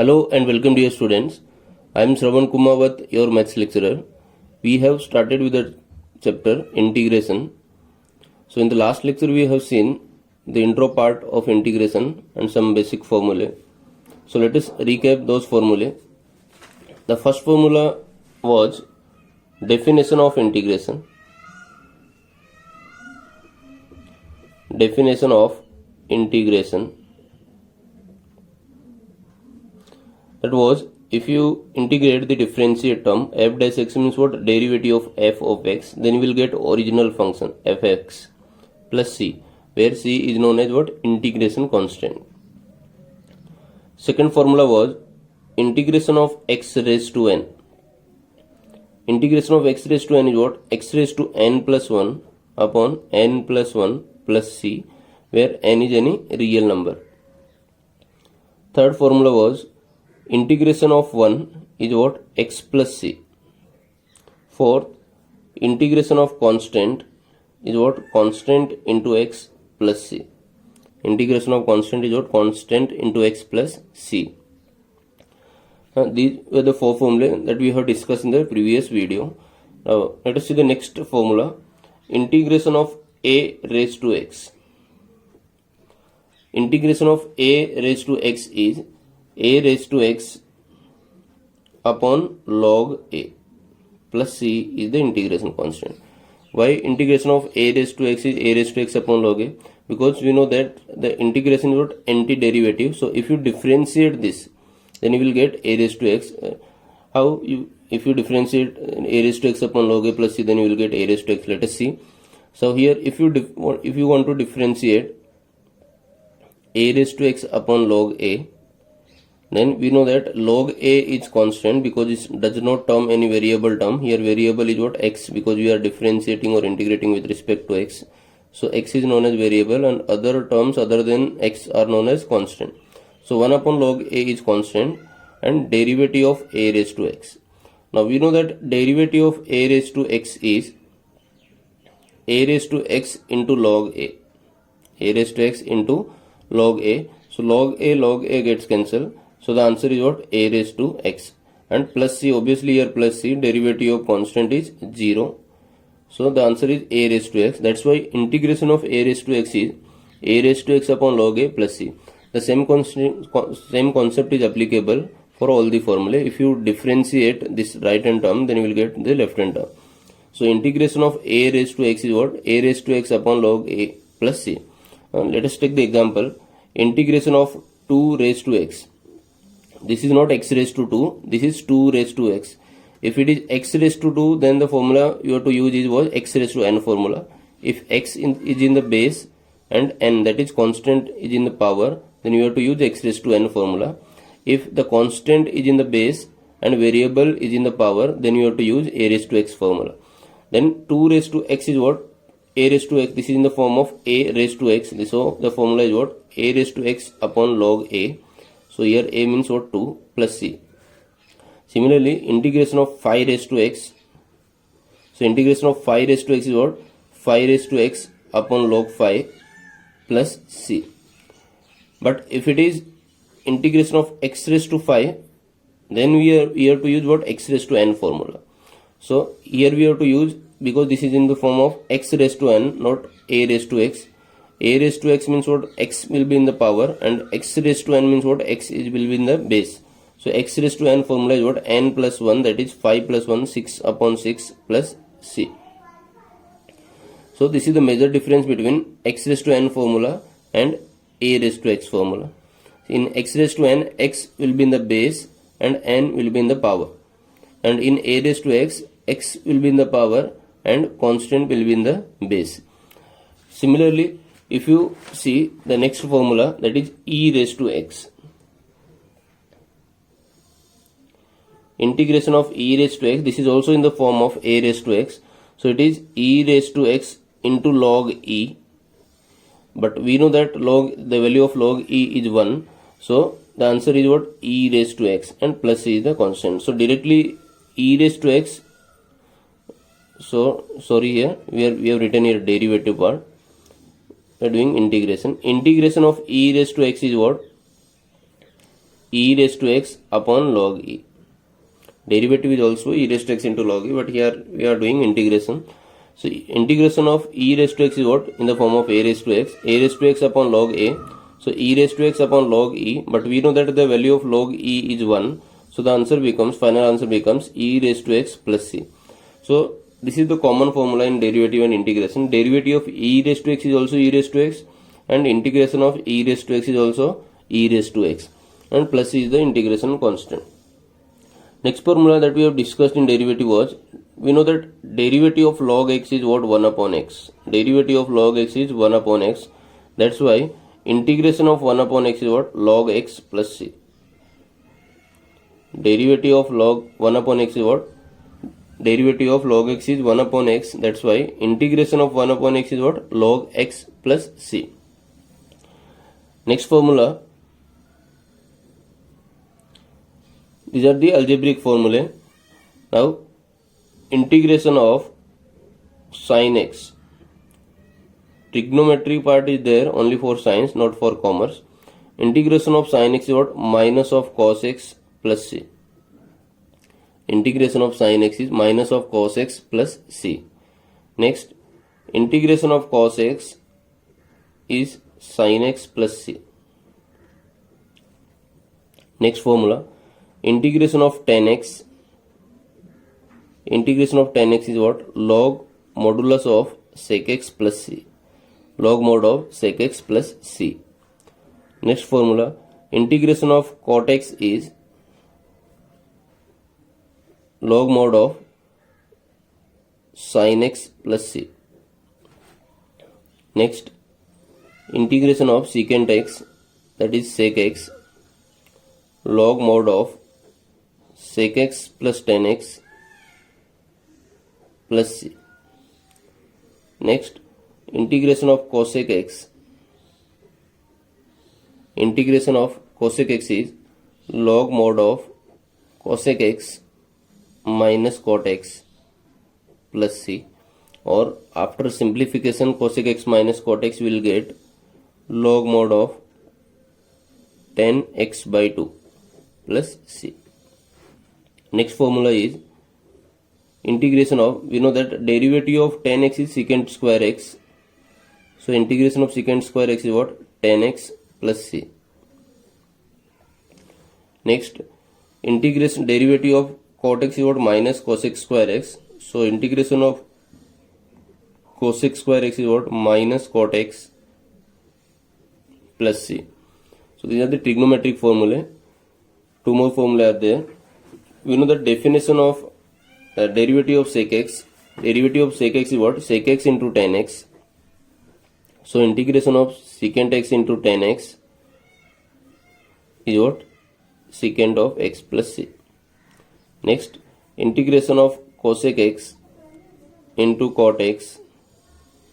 Hello and welcome dear students. I am Shravan Kumawat, your maths lecturer. We have started with the chapter integration. So in the last lecture we have seen the intro part of integration and some basic formulae. So let us recap those formulae. The first formula was definition of integration. Definition of integration. That was, if you integrate the differentiate term f dash x means what? Derivative of f of x, then you will get original function fx plus c, where c is known as what? Integration constant. Second formula was integration of x raised to n. Integration of x raised to n is what? X raised to n plus 1 upon n plus 1 plus c, where n is any real number. Third formula was integration of 1 is what? X plus c. Fourth, integration of constant is what? Constant into x plus c. Integration of constant is what? Constant into x plus c. These were the four formulae that we have discussed in the previous video. Now let us see the next formula. Integration of a raised to x. Integration of a raised to x is a raised to x upon log a plus c is the integration constant. Why integration of a raised to x is a raised to x upon log a? Because we know that the integration is what? Antiderivative. So if you differentiate this, then you will get a raised to x. If you differentiate a raised to x upon log a plus c, then you will get a raised to x. Let us see. So here if you want to differentiate a raised to x upon log a, then we know that log a is constant because it does not term any variable term. Here variable is what? X, because we are differentiating or integrating with respect to x. So x is known as variable and other terms other than x are known as constant. So 1 upon log a is constant and derivative of a raised to x. Now we know that derivative of a raised to x is a raised to x into log a. A raised to x into log a. So log a gets cancelled. So the answer is what? A raised to x. And plus c, obviously here plus c, derivative of constant is 0. So the answer is a raised to x. That's why integration of a raised to x is a raised to x upon log a plus c. The same concept is applicable for all the formulae. If you differentiate this right hand term, then you will get the left hand term. So integration of a raised to x is what? A raised to x upon log a plus c. Let us take the example. Integration of 2 raised to x. This is not x raised to 2. This is 2 raised to x. If it is x raised to 2, then the formula you have to use is what? X raised to n formula. If x is in the base and n, that is constant, is in the power, then you have to use x raised to n formula. If the constant is in the base and variable is in the power, then you have to use a raised to x formula. Then 2 raised to x is what? A raised to x. This is in the form of a raised to x. So the formula is what? A raised to x upon log a. So here a means what? 2 plus c. Similarly, integration of 5 raised to x. So integration of 5 raised to x is what? 5 raised to x upon log 5 plus c. But if it is integration of x raised to 5, then we have to use what? X raised to n formula. So here we have to use, because this is in the form of x raised to n, not a raised to x. A raised to x means what? X will be in the power, and x raised to n means what? X will be in the base. So x raised to n formula is what? N plus 1, that is 5 plus 1, 6 upon 6 plus c. So this is the major difference between x raised to n formula and a raised to x formula. In x raised to n, x will be in the base and n will be in the power. And in a raised to x, x will be in the power and constant will be in the base. Similarly, if you see the next formula, that is e raised to x. Integration of e raised to x, this is also in the form of a raised to x. So it is e raised to x into log e. But we know that the value of log e is 1. So the answer is what? E raised to x, and plus c is the constant. So directly e raised to x. So sorry, here we have written here derivative part. We are doing integration. Integration of e raised to x is what? e raised to x upon log e. Derivative is also e raised to x into log e, but here we are doing integration. So integration of e raised to x is what? In the form of a raised to x upon log a. So e raised to x upon log e, but we know that the value of log e is 1. So the answer becomes, final answer becomes e raised to x plus c. So this is the common formula in derivative and integration. Derivative of e raised to x is also e raised to x, and integration of e raised to x is also e raised to x, and plus is the integration constant. Next formula that we have discussed in derivative was, we know that derivative of log x is what? 1 upon x. Derivative of log x is 1 upon x. That's why integration of 1 upon x is what? Log x plus c. Derivative of log 1 upon x is what? Derivative of log x is 1 upon x. That's why integration of 1 upon x is what? Log x plus c. Next formula. These are the algebraic formulae. Now, integration of sin x. Trigonometry part is there only for science, not for commerce. Integration of sin x is what? Minus of cos x plus c. Integration of sin x is minus of cos x plus c. Next, integration of cos x is sin x plus c. Next formula. Integration of tan x. Integration of tan x is what? Log modulus of sec x plus c. Log mod of sec x plus c. Next formula. Integration of cot x is log mod of sin x plus c. Next, integration of secant x, that is sec x, log mod of sec x plus tan x plus c. Next, integration of cosec x. Integration of cosec x is log mod of cosec x minus cot x plus c, or after simplification cosec x minus cot x will get log mod of tan x by 2 plus c. Next formula is integration of, we know that derivative of tan x is secant square x. So integration of secant square x is what? Tan x plus c. Next, integration derivative of cot x is what? Minus cosec square x. So integration of cosec square x is what? Minus cot x plus c. So these are the trigonometric formulae. Two more formulae are there. We know the definition of derivative of sec x. Derivative of sec x is what? Sec x into tan x. So integration of secant x into tan x is what? Secant of x plus c. Next, integration of cosec x into cot x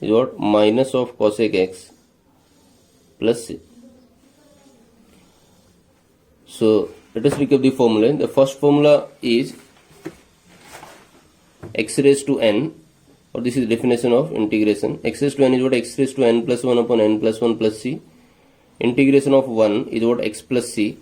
is what? Minus of cosec x plus c. So let us recap the formula. The first formula is x raised to n, or this is the definition of integration. X raised to n is what? X raised to n plus 1 upon n plus 1 plus c. Integration of 1 is what? X plus c.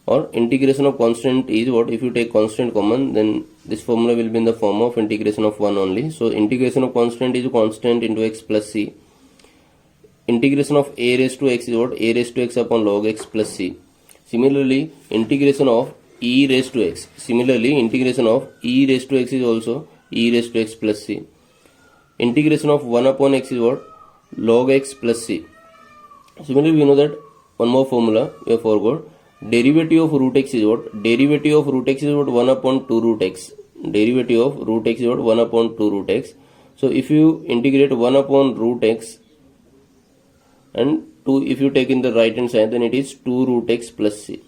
Or integration of constant is what? If you take constant common, then this formula will be in the form of integration of 1 only. So integration of constant is constant into x plus c. Integration of a raised to x is what? A raised to x upon log x plus c. Similarly, integration of e raised to x. Similarly, integration of e raised to x is also e raised to x plus c. Integration of 1 upon x is what? Log x plus c. Similarly, we know that one more formula we have forgot. Derivative of root x is what? Derivative of root x is what? 1 upon 2 root x. Derivative of root x is what? 1 upon 2 root x. So if you integrate 1 upon root x and 2, if you take in the right hand side, then it is 2 root x plus c.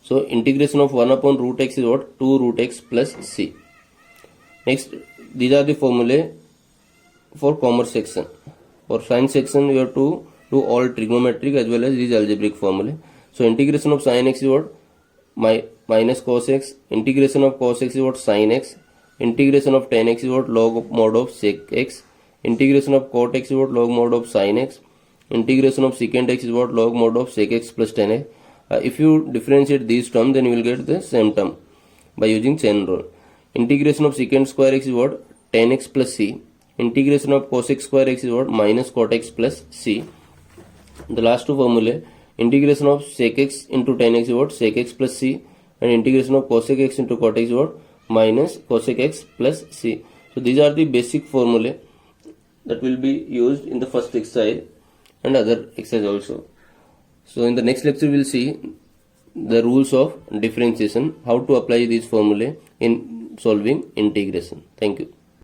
So integration of 1 upon root x is what? 2 root x plus c. Next, these are the formulae for commerce section. For science section, you have to do all trigonometric as well as these algebraic formulae. So integration of sin x is what? Minus cos x. Integration of cos x is what? Sin x. Integration of tan x is what? Log mod of sec x. Integration of cot x is what? Log mod of sin x. Integration of secant x is what? Log mod of sec x plus tan x. If you differentiate these terms, then you will get the same term by using chain rule. Integration of secant square x is what? Tan x plus c. Integration of cosec square x is what? Minus cot x plus c. The last two formulae, integration of sec x into tan x is what? Sec x plus c, and integration of cosec x into cot x is what? Minus cosec x plus c. So these are the basic formulae that will be used in the first exercise and other exercise also. So in the next lecture we will see the rules of differentiation, how to apply these formulae in solving integration. Thank you.